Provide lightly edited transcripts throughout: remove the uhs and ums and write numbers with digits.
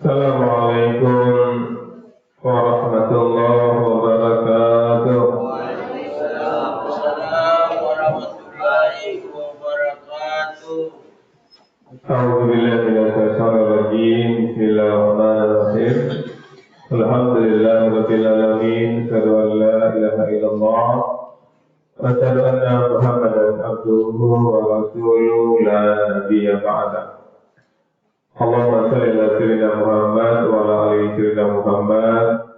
Assalamualaikum warahmatullahi wabarakatuh. Waalaikumsalam warahmatullahi wabarakatuh. A'udzubillahi minasyaitonir rajim. Bismillahirrahmanirrahim. Alhamdulillahirabbil alamin. Asyhadu an la ilaha illallah wa asyhadu anna Muhammadan abduhu wa rasuluhu la nabiyya ba'da. Allahumma shalli ala sayyidina Muhammad wa ala ali sayyidina Muhammad.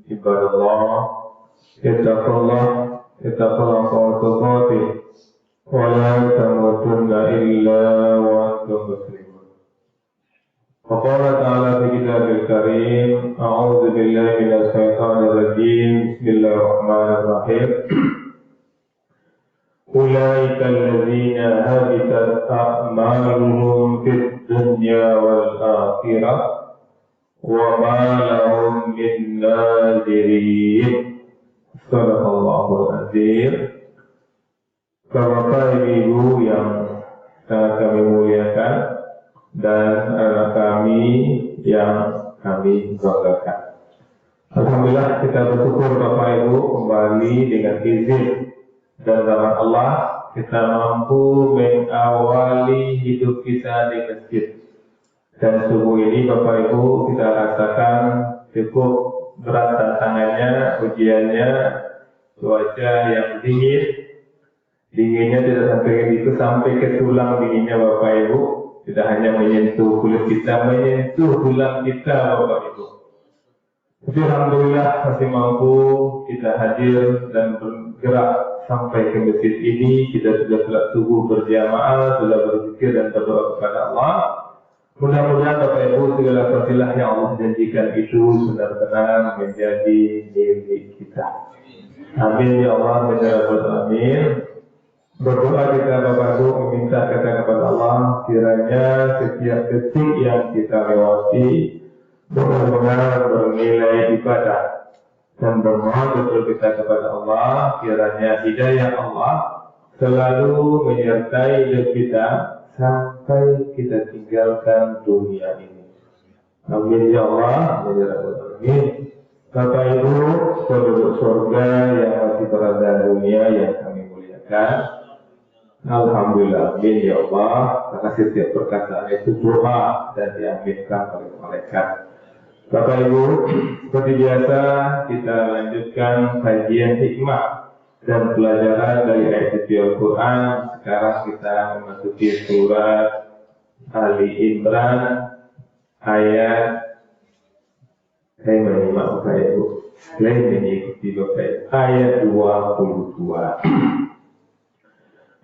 Ibadallah, ittaqullah wa tuqatih wa la tamutunna illa wa antum muslimun. Wa qala ta'ala fi kitabil karim, a'udzu billahi minasy syaithanir rajim. Bismillahirrahmanirrahim. Ulaika alladzina habitat a'maluhum fid dunya wal akhirah wa ma lahum min nazirin. Sadaqallahul azim. Bapak Ibu yang sangat kami muliakan dan anak kami yang kami banggakan, alhamdulillah kita bersyukur Bapak Ibu kembali dengan izin dan rahmat Allah kita mampu mengawali hidup kita di masjid. Dan subuh ini Bapak Ibu kita rasakan cukup berat tantangannya, ujiannya, cuaca yang dingin. Dinginnya tidak sampai itu, sampai ke tulang dinginnya Bapak Ibu. Tidak hanya menyentuh kulit kita, menyentuh tulang kita Bapak Ibu. Tapi alhamdulillah masih mampu kita hadir dan bergerak sampai ke masjid ini. Kita sudah salat subuh berjamaah, sudah berzikir dan berdoa kepada Allah. Mudah-mudahan Bapak Ibu segala fadilah yang Allah janjikan itu benar-benar menjadi milik kita. Amin ya Allah, ya Rabbal alamin. Berdoa kita Bapak Ibu meminta kepada Allah kiranya setiap detik yang kita lewati benar-benar bernilai ibadah dan bermohon betul kita kepada Allah kiranya hidayah Allah selalu menyertai hidup kita sampai kita tinggalkan dunia ini. Amin ya Allah, ya Rabbal alamin. Bapak Ibu penduduk surga yang masih berada di dunia yang kami muliakan, alhamdulillah, amin ya Allah. Karena setiap perkataan itu doa dan diaminkan oleh malaikat. Bapak Ibu, seperti biasa kita lanjutkan kajian hikmah dan pelajaran dari ayat suci Al-Quran. Sekarang kita memasuki surat Ali Imran ayat Bapak Ibu, mengikuti Bapak Ibu, ayat 22.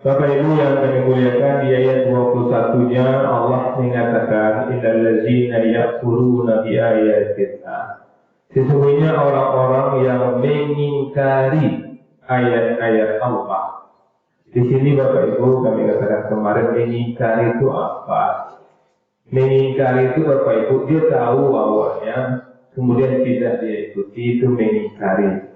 Bapak Ibu yang kami muliakan, di ayat 21-nya Allah mengatakan innal ladzina yakfuruna bi ayatina. Sesungguhnya orang-orang yang mengingkari ayat-ayat Allah. Di sini Bapak Ibu kami katakan kemarin, mengingkari itu apa? Mengingkari itu Bapak Ibu dia tahu awalnya, kemudian tidak dia ikuti, itu mengingkari.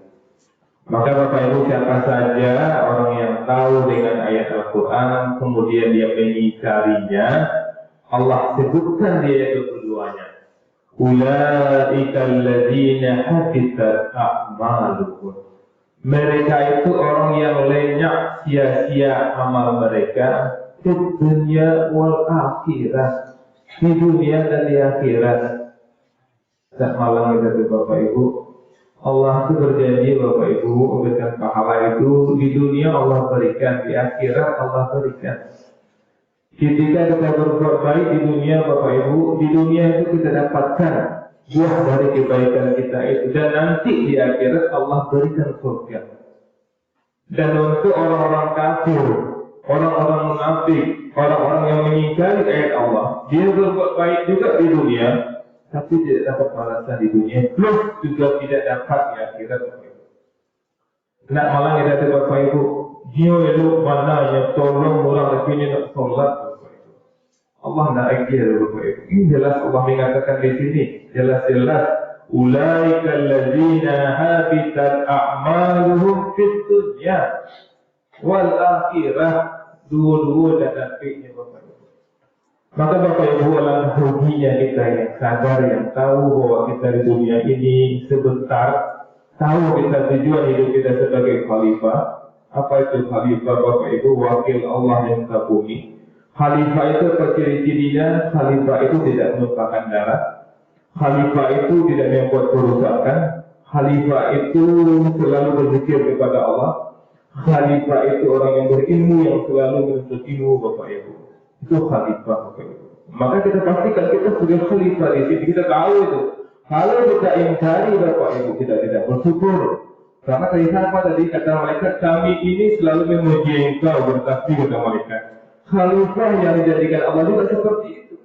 Maka Bapak Ibu siapa saja orang yang tahu dengan ayat Al-Quran kemudian dia mengingkarinya, Allah sebutkan di ayat keduanya, ulaika alladzina habitat a'maluhum. Mereka itu orang yang lenyap sia-sia amal mereka di dunia wal akhirat, di dunia dan di akhirat. Dan malam itu Bapak Ibu, Allah itu berjanji Bapak Ibu memberikan pahala itu di dunia Allah berikan, di akhirat Allah berikan. Ketika kita berbuat baik di dunia Bapak Ibu, di dunia itu kita dapatkan buah dari kebaikan kita itu, dan nanti di akhirat Allah berikan surga. Dan untuk orang-orang kafir, orang-orang munafik, orang-orang yang mengingkari ayat Allah, dia berbuat baik juga di dunia, tapi tidak dapat balasan di dunia, plus juga tidak dapat di akhirat. Nak malah kita dapat Bapak Ibu, dia elok mana yang tolong orang lebih ini nak solat. Allah nak agil Bapak Ibu. Ini jelas Allah mengatakan di sini, jelas-jelas ulaika alladzina habitat a'maluhum fid dunya wal akhirah. Dua-dua dan akhirnya Bapak Ibu. Maka Bapak Ibu, alangkah ruginya kita yang sadar, yang tahu bahwa kita di dunia ini sebentar, tahu kita tujuan hidup kita sebagai khalifah. Apa itu khalifah Bapak Ibu? Wakil Allah yang kabumi. Khalifah itu apa ciri-cirinya? Khalifah itu tidak menumpahkan darah. Khalifah itu tidak membuat kerusakan. Khalifah itu selalu berzikir kepada Allah. Khalifah itu orang yang berilmu, yang selalu menuntut ilmu Bapak Ibu. Itu khalifah Bapak Ibu. Maka kita pastikan kita sebagai khalifah di sini, kita tahu itu. Kalau kita ingkari Bapak Ibu, kita tidak bersyukur. Karena apa tadi kata malaikat, kami ini selalu memuji engkau, bertasbih kata malaikat. Khalifah yang dijadikan Allah juga seperti itu.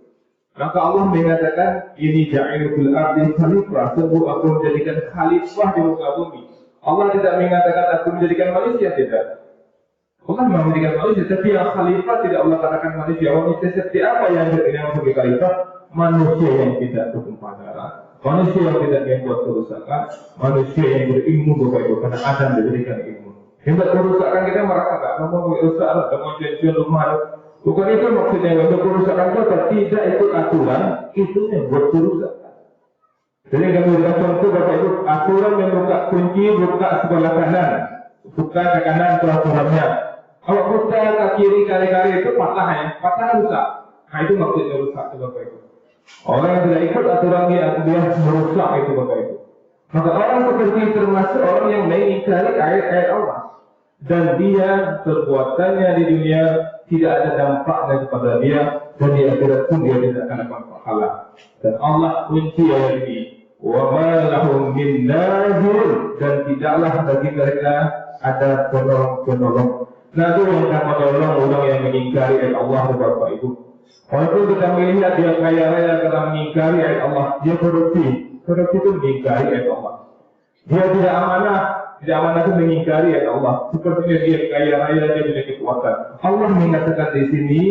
Maka Allah mengatakan, ini ja'ilu fil ardi khalifah, sungguh aku menjadikan khalifah di muka bumi. Allah tidak mengatakan aku menjadikan manusia, tidak. Allah menjadikan manusia, tapi yang khalifah tidak Allah katakan manusia. Manusia seperti apa yang sebagai khalifah? Manusia yang tidak bertumpah darah, manusia yang tidak membuat kerusakan, manusia yang berilmu Bapak Ibu, karena Adam diberikan ilmu. Yang buat kerusakan kita merasa tak, kamu merusak, kamu cuci rumah. Bukan itu maksudnya, untuk kerusakan kita tidak ikut aturan, itu yang buat kerusakan. Jadi kami berikan contoh Bapak Ibu, aturan yang buka kunci, buka sebelah kanan, buka ke kanan aturannya. Kalau buka ke kiri kali-kali itu patah ya, patah rusak. Nah itu maksudnya rusak itu Bapak Ibu. Orang yang tidak ikut aturan dia merusak itu Bapak Ibu. Maka orang seperti itu termasuk orang yang mengingkari ayat-ayat Allah. Dan dia perbuatannya di dunia tidak ada dampaknya kepada dia, dan di akhirat pun dia tidak akan dapat pahala. Dan Allah kunci ayat ini, wa ma lahum min nazir, dan tidaklah bagi mereka ada penolong-penolong. Nah itu yang akan menolong orang yang mengingkari ayat Allah Bapak Ibu. Walaupun kita melihat dia kaya raya karena mengingkari ayat Allah, dia korupsi itu mengingkari ayat Allah. Dia tidak amanah itu mengingkari ayat Allah. Sepertinya dia kaya raya, dia punya kekuatan. Allah mengatakan di sini,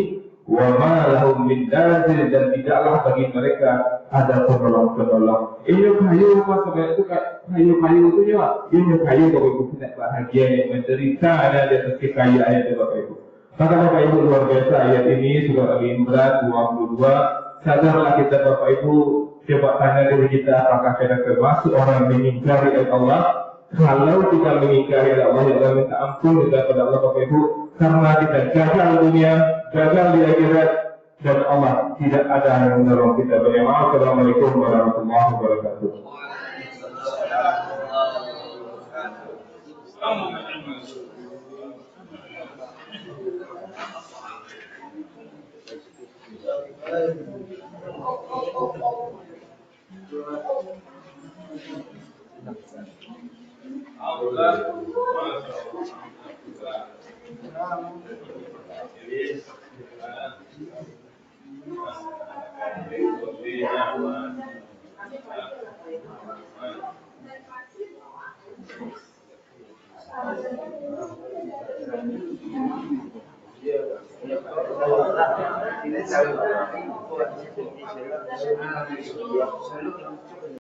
wa ma lahum min nazir, dan tidaklah bagi mereka ada penolong-penolong. Ini kayu apa sebenarnya itu kayu itu ya. Ini kayu Bapak Ibu tidak bahagia yang menderita ada di atas kekayaan itu Bapak Ibu. Maka Bapak Ibu luar biasa ayat ini surah Al-Imran 22. Sadarlah kita Bapak Ibu, coba tanya diri kita apakah kita termasuk orang yang mengingkari ayat Allah. Kalau kita mengingkari ayat Allah, ya Allah minta ampun kita kepada Allah Bapak Ibu, karena kita gagal dunia, gagal di akhirat, dan Allah tidak ada yang menolong kita. Assalamualaikum warahmatullahi wabarakatuh.